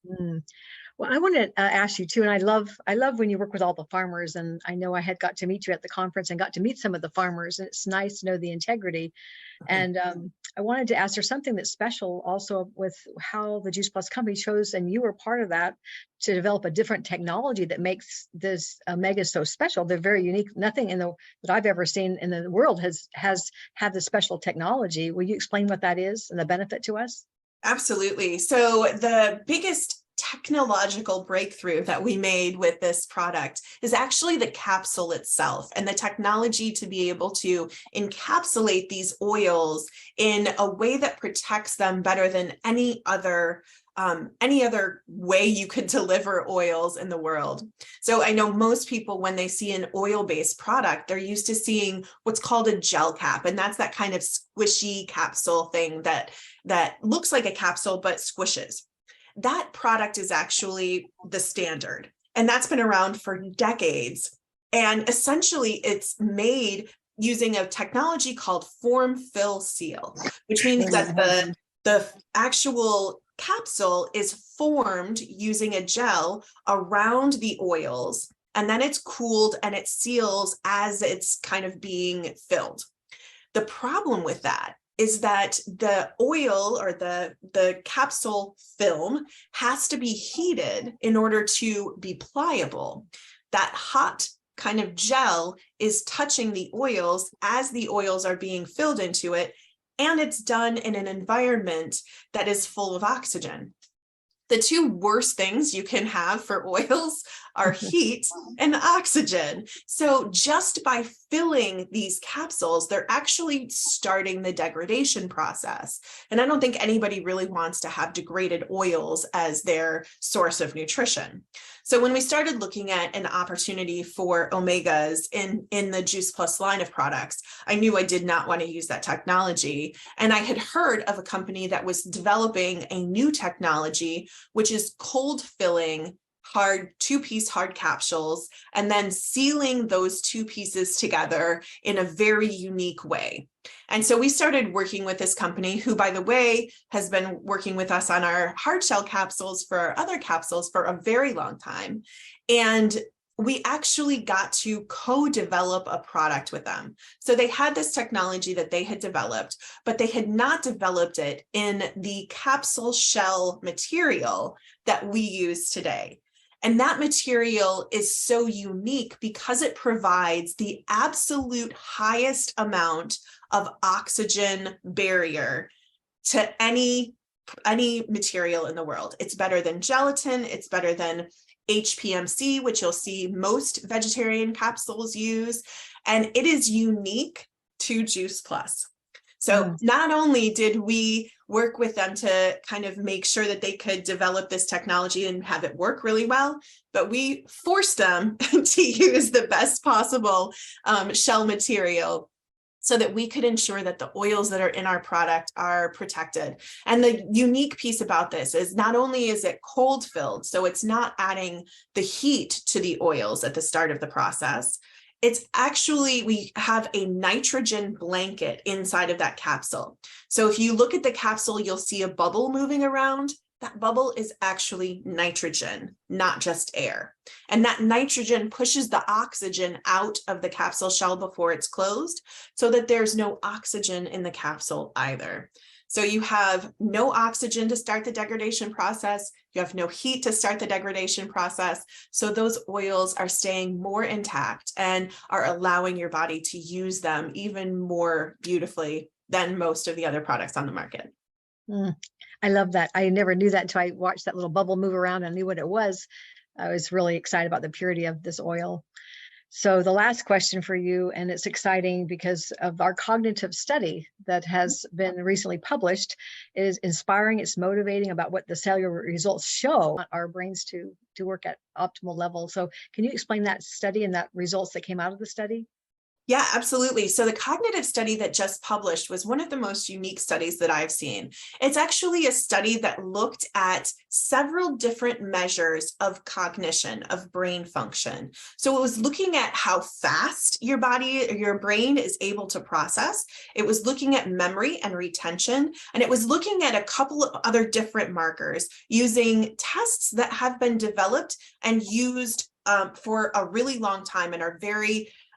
Mm. Well, I want to ask you too, and I love when you work with all the farmers, and I know I had got to meet you at the conference and got to meet some of the farmers, and it's nice to know the integrity. Mhm. And I wanted to ask, there's something that's special also with how the Juice Plus company chose, and you were part of that, to develop a different technology that makes this omega so special. They're very unique. Nothing in the that I've ever seen in the world has had this special technology. Will you explain what that is and the benefit to us? Absolutely. So the biggest technological breakthrough that we made with this product is actually the capsule itself and the technology to be able to encapsulate these oils in a way that protects them better than any other way you could deliver oils in the world. So I know most people, when they see an oil-based product, they're used to seeing what's called a gel cap, and that's that kind of squishy capsule thing that looks like a capsule but squishes. That product is actually the standard, and that's been around for decades. And essentially, it's made using a technology called form, fill, seal, which means that the actual capsule is formed using a gel around the oils, and then it's cooled and it seals as it's kind of being filled. The problem with that is that the oil or the capsule film has to be heated in order to be pliable. That hot kind of gel is touching the oils as the oils are being filled into it, and it's done in an environment that is full of oxygen. The two worst things you can have for oils are heat and oxygen. So just by filling these capsules, they're actually starting the degradation process. And I don't think anybody really wants to have degraded oils as their source of nutrition. So when we started looking at an opportunity for omegas in the Juice Plus line of products, I knew I did not want to use that technology. And I had heard of a company that was developing a new technology, which is cold filling two-piece hard capsules and then sealing those two pieces together in a very unique way. And so we started working with this company, who, by the way, has been working with us on our hard shell capsules for our other capsules for a very long time. And we actually got to co-develop a product with them. So they had this technology that they had developed, but they had not developed it in the capsule shell material that we use today. And that material is so unique because it provides the absolute highest amount of oxygen barrier to any material in the world. It's better than gelatin. It's better than HPMC, which you'll see most vegetarian capsules use. And it is unique to Juice Plus. So not only did we work with them to kind of make sure that they could develop this technology and have it work really well, but we forced them to use the best possible shell material so that we could ensure that the oils that are in our product are protected. And the unique piece about this is not only is it cold filled, so it's not adding the heat to the oils at the start of the process, it's actually, we have a nitrogen blanket inside of that capsule. So if you look at the capsule, you'll see a bubble moving around. That bubble is actually nitrogen, not just air. And that nitrogen pushes the oxygen out of the capsule shell before it's closed, so that there's no oxygen in the capsule either. So you have no oxygen to start the degradation process. You have no heat to start the degradation process. So those oils are staying more intact and are allowing your body to use them even more beautifully than most of the other products on the market. I love that. I never knew that until I watched that little bubble move around and knew what it was. I was really excited about the purity of this oil. So the last question for you, and it's exciting because of our cognitive study that has been recently published, is inspiring. It's motivating about what the cellular results show our brains to work at optimal level. So can you explain that study and that results that came out of the study? Yeah, absolutely. So the cognitive study that just published was one of the most unique studies that I've seen. It's actually a study that looked at several different measures of cognition, of brain function. So it was looking at how fast your body, your brain is able to process. It was looking at memory and retention, and it was looking at a couple of other different markers using tests that have been developed and used for a really long time and are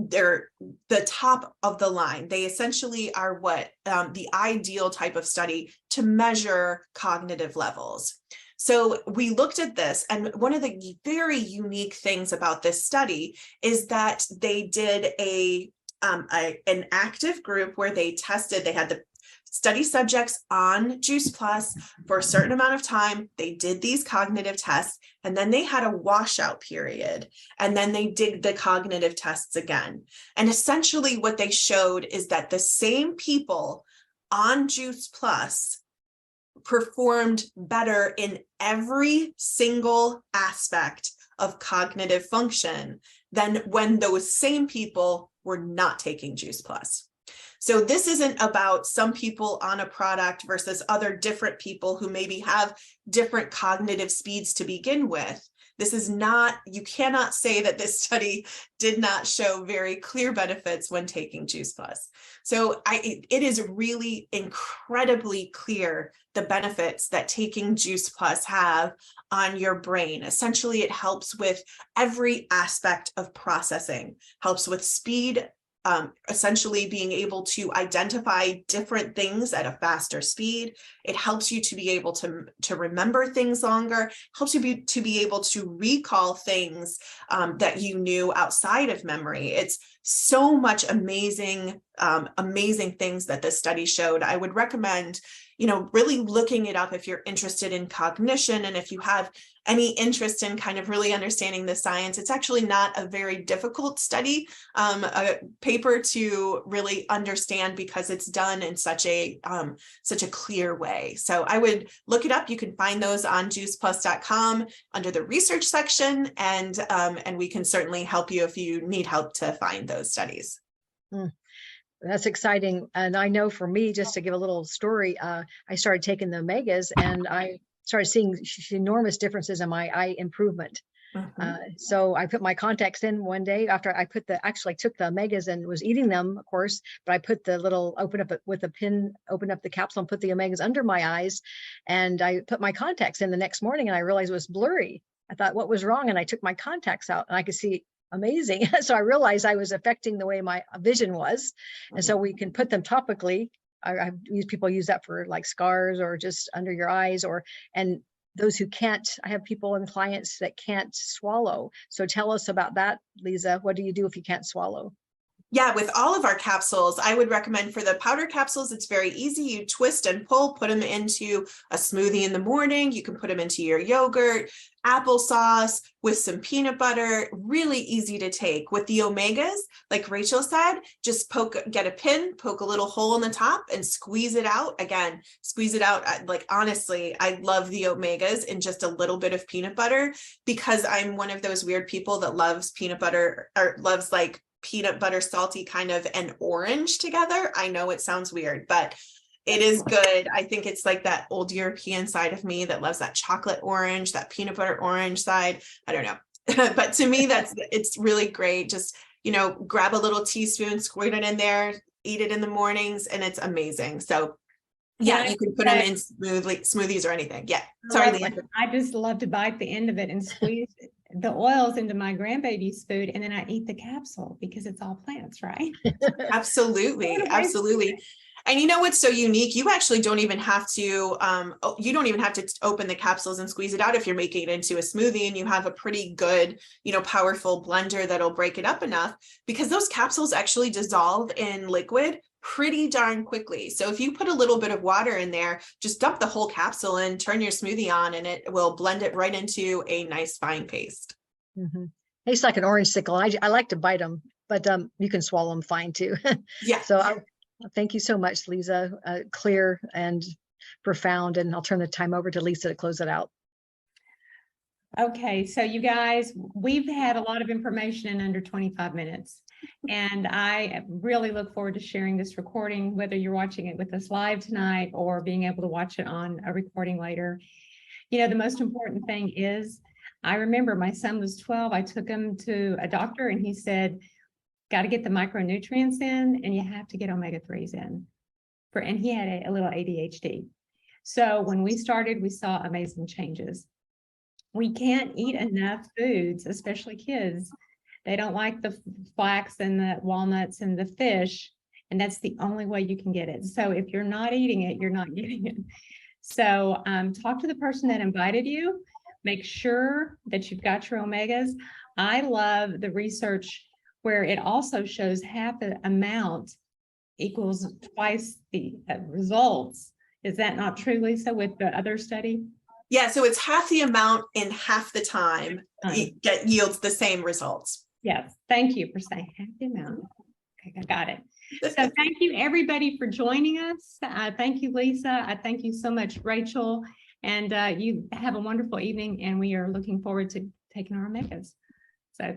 they're the top of the line. They essentially are what the ideal type of study to measure cognitive levels. So we looked at this, and one of the very unique things about this study is that they did an active group where they had the study subjects on Juice Plus for a certain amount of time. They did these cognitive tests, and then they had a washout period, and then they did the cognitive tests again. And essentially what they showed is that the same people on Juice Plus performed better in every single aspect of cognitive function than when those same people were not taking Juice Plus. So this isn't about some people on a product versus other different people who maybe have different cognitive speeds to begin with. This is not, you cannot say that this study did not show very clear benefits when taking Juice Plus. So it is really incredibly clear the benefits that taking Juice Plus have on your brain. Essentially, it helps with every aspect of processing, helps with speed, essentially being able to identify different things at a faster speed. It helps you to be able to remember things longer, helps you to be able to recall things that you knew outside of memory. It's so much amazing things that this study showed. I would recommend, really looking it up if you're interested in cognition, and if you have any interest in kind of really understanding the science. It's actually not a very difficult study, a paper to really understand, because it's done in such a clear way. So I would look it up. You can find those on juiceplus.com under the research section, and we can certainly help you if you need help to find those studies. That's exciting. And I know for me, just to give a little story, I started taking the omegas, and I started seeing enormous differences in my eye improvement. So I put my contacts in one day after I actually took the omegas and was eating them, of course, but I put the little, open up the capsule and put the omegas under my eyes. And I put my contacts in the next morning, and I realized it was blurry. I thought, what was wrong? And I took my contacts out, and I could see amazing. So I realized I was affecting the way my vision was. And so we can put them topically. People use that for like scars or just under your eyes, and those who can't, I have people and clients that can't swallow. So tell us about that, Liza. What do you do if you can't swallow? Yeah, with all of our capsules, I would recommend for the powder capsules, it's very easy. You twist and pull, put them into a smoothie in the morning. You can put them into your yogurt, applesauce with some peanut butter, really easy to take. With the omegas, like Rachel said, just get a pin, poke a little hole in the top and squeeze it out. Again, squeeze it out. Like, honestly, I love the omegas in just a little bit of peanut butter, because I'm one of those weird people that loves peanut butter, or loves like peanut butter salty kind of and orange together. I know it sounds weird, but it is good. I think it's like that old European side of me that loves that chocolate orange, that peanut butter orange side. I don't know. But to me, it's really great. Just, grab a little teaspoon, squirt it in there, eat it in the mornings, and it's amazing. So yeah, you can put them in smoothies or anything. Yeah. Sorry, Leah. I just love to bite the end of it and squeeze the oils into my grandbaby's food, and then I eat the capsule because it's all plants, right? Absolutely. Absolutely. And you know what's so unique? You actually don't even have to, open the capsules and squeeze it out if you're making it into a smoothie and you have a pretty good, powerful blender that'll break it up enough, because those capsules actually dissolve in liquid pretty darn quickly. So if you put a little bit of water in there, just dump the whole capsule in, turn your smoothie on, and it will blend it right into a nice fine paste. Tastes like an orange sickle. I like to bite them, but you can swallow them fine too. Yeah. So thank you so much, Liza. Clear and profound. And I'll turn the time over to Lisa to close it out. Okay, so you guys, we've had a lot of information in under 25 minutes. And I really look forward to sharing this recording, whether you're watching it with us live tonight or being able to watch it on a recording later. You know, the most important thing is, I remember my son was 12. I took him to a doctor and he said, got to get the micronutrients in and you have to get omega-3s in. And he had a little ADHD. So when we started, we saw amazing changes. We can't eat enough foods, especially kids. They don't like the flax and the walnuts and the fish, and that's the only way you can get it. So if you're not eating it, you're not getting it. So talk to the person that invited you. Make sure that you've got your omegas. I love the research where it also shows half the amount equals twice the results. Is that not true, Lisa, with the other study? Yeah, so it's half the amount in half the time that yields the same results. Yes, thank you for saying half the amount. Okay, I got it. So thank you everybody for joining us. Thank you, Lisa. I thank you so much, Rachel. And you have a wonderful evening, and we are looking forward to taking our omegas. So thank